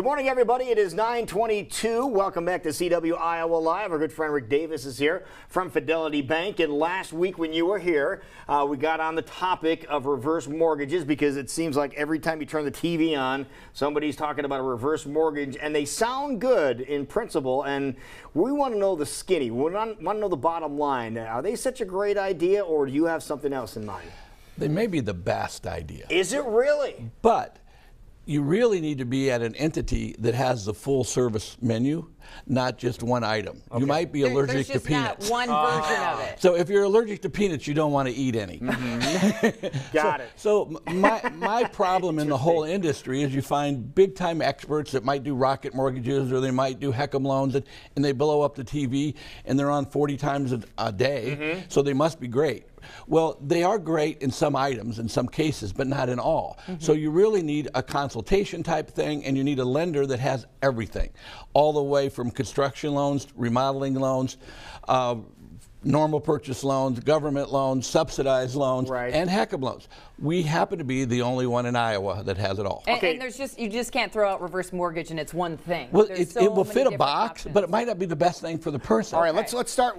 Good morning, everybody. It is 9:22. Welcome back to CW Iowa Live. Our good friend Rick Davis is here from Fidelity Bank. And last week when you were here, we got on the topic of reverse mortgages because it seems like every time you turn the TV on, somebody's talking about a reverse mortgage, and they sound good in principle. And we want to know the skinny. We want to know the bottom line. Are they such a great idea, or do you have something else in mind? They may be the best idea. Is it really? But you really need to be at an entity that has the full service menu, not just one item. Okay. You might be allergic to peanuts. There's just not one version of it. So if you're allergic to peanuts, you don't want to eat any. Got it. So my problem in the whole industry is you find big time experts that might do rocket mortgages or they might do HECM loans and they blow up the TV and they're on 40 times a day, so they must be great. Well, they are great in some items, in some cases, but not in all. So you really need a consultation type thing, and you need a lender that has everything, all the way from construction loans, remodeling loans, normal purchase loans, government loans, subsidized loans, and HECM loans. We happen to be the only one in Iowa that has it all. And there's you just can't throw out reverse mortgage and it's one thing. Well, it will fit a box, but it might not be the best thing for the person. All right, let's start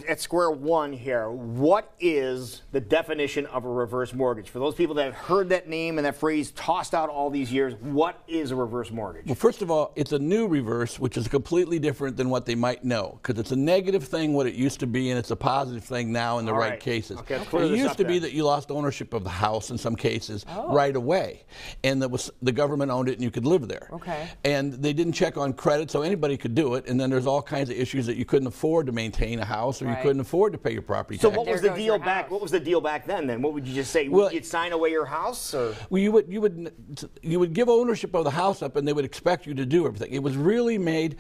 at square one here. What is the definition of a reverse mortgage? For those people that have heard that name and that phrase tossed out all these years, what is a reverse mortgage? Well, first of all, it's a new reverse, which is completely different than what they might know, because it's a negative thing what it used to be, and it's a positive thing now in the right cases. Okay, it used to be that you lost ownership of the house in some cases right away, and the government owned it and you could live there. And they didn't check on credit, so anybody could do it, and then there's all kinds of issues that you couldn't afford to maintain a house or you couldn't afford to pay your property tax. So what was the deal back? What was the deal back then? What would you just say? Well, you'd sign away your house, or? Well, you would give ownership of the house up, and they would expect you to do everything. It was really made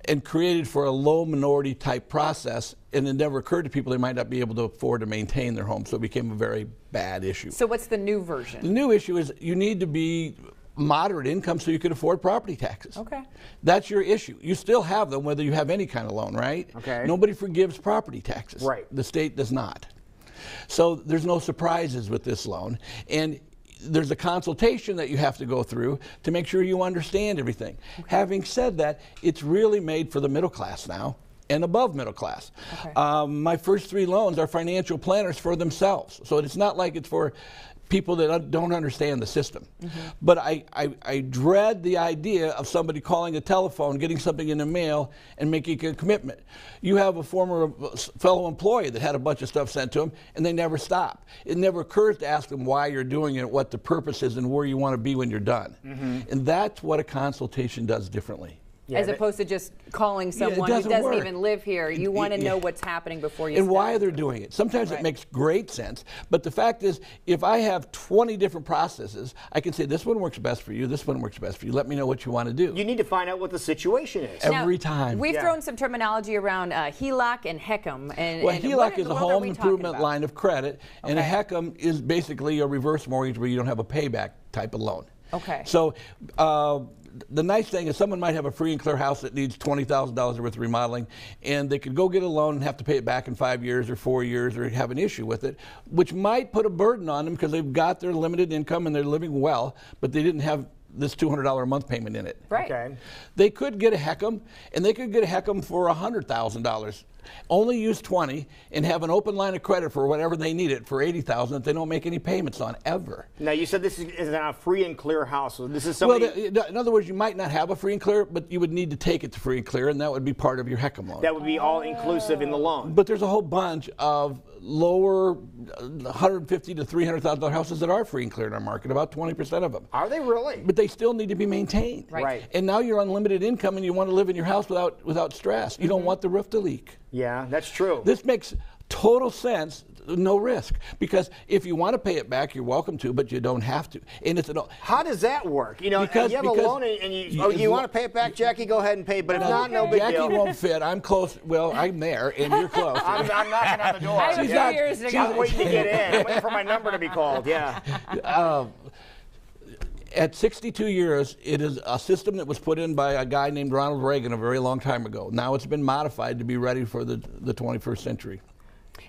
and created for a low minority type process, and it never occurred to people they might not be able to afford to maintain their home, so it became a very bad issue. So what's the new version? The new issue is you need to be moderate income so you can afford property taxes. That's your issue. You still have them whether you have any kind of loan, right? Nobody forgives property taxes. The state does not. So there's no surprises with this loan, and there's a consultation that you have to go through to make sure you understand everything. Having said that, it's really made for the middle class now and above middle class. My first 3 loans are financial planners for themselves. So it's not like it's for people that don't understand the system. But I dread the idea of somebody calling a telephone, getting something in the mail, and making a commitment. You have a former fellow employee that had a bunch of stuff sent to him, and they never stop. It never occurs to ask them why you're doing it, what the purpose is, and where you want to be when you're done. And that's what a consultation does differently. As opposed to just calling someone who doesn't even live here. You want to know what's happening before you and why they're doing it. Sometimes it makes great sense, but the fact is, if I have 20 different processes, I can say this one works best for you, this one works best for you. Let me know what you want to do. You need to find out what the situation is. Every time. We've thrown some terminology around HELOC and HECM. Well, HELOC is a home improvement line of credit, and a HECM is basically a reverse mortgage where you don't have a payback type of loan. So the nice thing is someone might have a free and clear house that needs $20,000 worth of remodeling, and they could go get a loan and have to pay it back in 5 years or 4 years or have an issue with it, which might put a burden on them because they've got their limited income and they're living well, but they didn't have this $200 a month payment in it. They could get a HECM, and they could get a HECM for $100,000. Only use 20 and have an open line of credit for whatever they need it for $80,000 that they don't make any payments on ever. Now you said this is not a free and clear house. So this is somebody. Well, in other words, you might not have a free and clear, but you would need to take it to free and clear, and that would be part of your HECM loan. That would be all inclusive in the loan. But there's a whole bunch of lower $150,000 to $300,000 houses that are free and clear in our market. About 20% of them. Are they really? But they still need to be maintained. And now you're on limited income, and you want to live in your house without stress. You don't want the roof to leak. Yeah, that's true. This makes total sense, no risk, because if you want to pay it back, you're welcome to, but you don't have to. And it's how does that work? You know, you have a loan and you want to pay it back, Jackie, go ahead and pay it, but if not, no big deal. Jackie won't fit. I'm close. Well, I'm there, and you're close. I'm knocking on the door. I have 2 years to go. I'm waiting to get in. I'm waiting for my number to be called. At 62 years, it is a system that was put in by a guy named Ronald Reagan a very long time ago. Now it's been modified to be ready for the 21st century.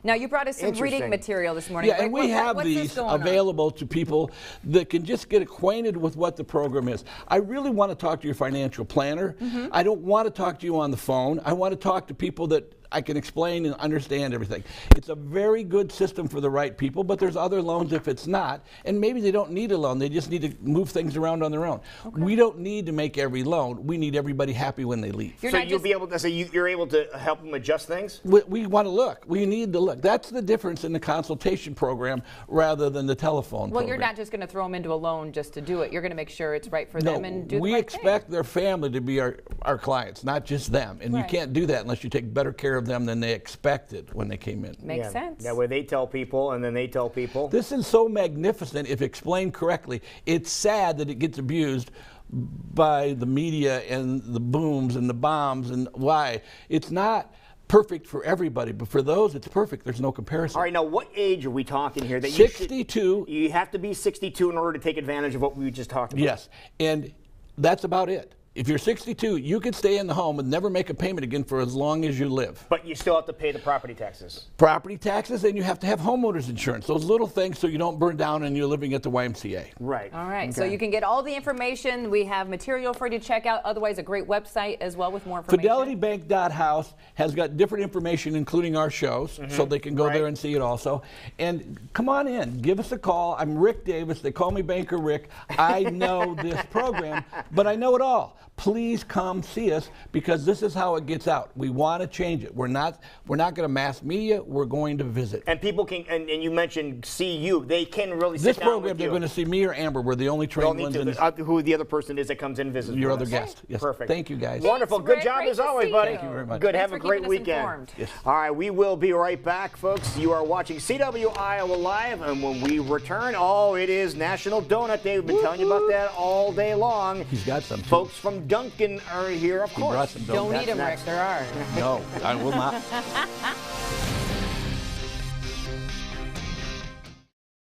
Now, you brought us some reading material this morning. Yeah, and we have these available to people that can just get acquainted with what the program is. I really want to talk to your financial planner. I don't want to talk to you on the phone. I want to talk to people that I can explain and understand everything. It's a very good system for the right people, but there's other loans if it's not, and maybe they don't need a loan. They just need to move things around on their own. We don't need to make every loan. We need everybody happy when they leave. So you'll be able to say you're able to help them adjust things? We want to look. We need to look. That's the difference in the consultation program rather than the telephone program. Well, you're not just going to throw them into a loan just to do it. You're going to make sure it's right for them and do the right thing. We expect their family to be our clients, not just them. And you can't do that unless you take better care of them than they expected when they came in. Makes sense. That way they tell people and then they tell people. This is so magnificent if explained correctly. It's sad that it gets abused by the media and the booms and the bombs and why. It's not perfect for everybody, but for those it's perfect. There's no comparison. All right, now what age are we talking here? That 62. You have to be 62 in order to take advantage of what we just talked about. Yes, and that's about it. If you're 62, you can stay in the home and never make a payment again for as long as you live. But you still have to pay the property taxes. Property taxes, and you have to have homeowners insurance. Those little things so you don't burn down and you're living at the YMCA. Right. All right. Okay. So you can get all the information. We have material for you to check out. Otherwise, a great website as well with more information. FidelityBank.house has got different information, including our shows, so they can go there and see it also. And come on in. Give us a call. I'm Rick Davis. They call me Banker Rick. I know this program, but I know it all. Please come see us because this is how it gets out. We want to change it. We're not going to mass media. We're going to visit. And people can, and you mentioned see you. They can really sit this down program, with they're you. going to see me or Amber. We're the only trained ones. Who the other person is that comes in and visits. Your other guest. Yes. Perfect. Thank you, guys. Wonderful. Thanks, Good Rick. job Great as always, buddy. Thank you very much. Good. Thanks Have a great weekend. Yes. All right, we will be right back, folks. You are watching CW Iowa Live, and when we return, it is National Donut Day. We've been telling you about that all day long. He's got some. Folks from Dunkin' are here, of course. He brought some donuts. Don't eat them, Rick. There are. No, I will not.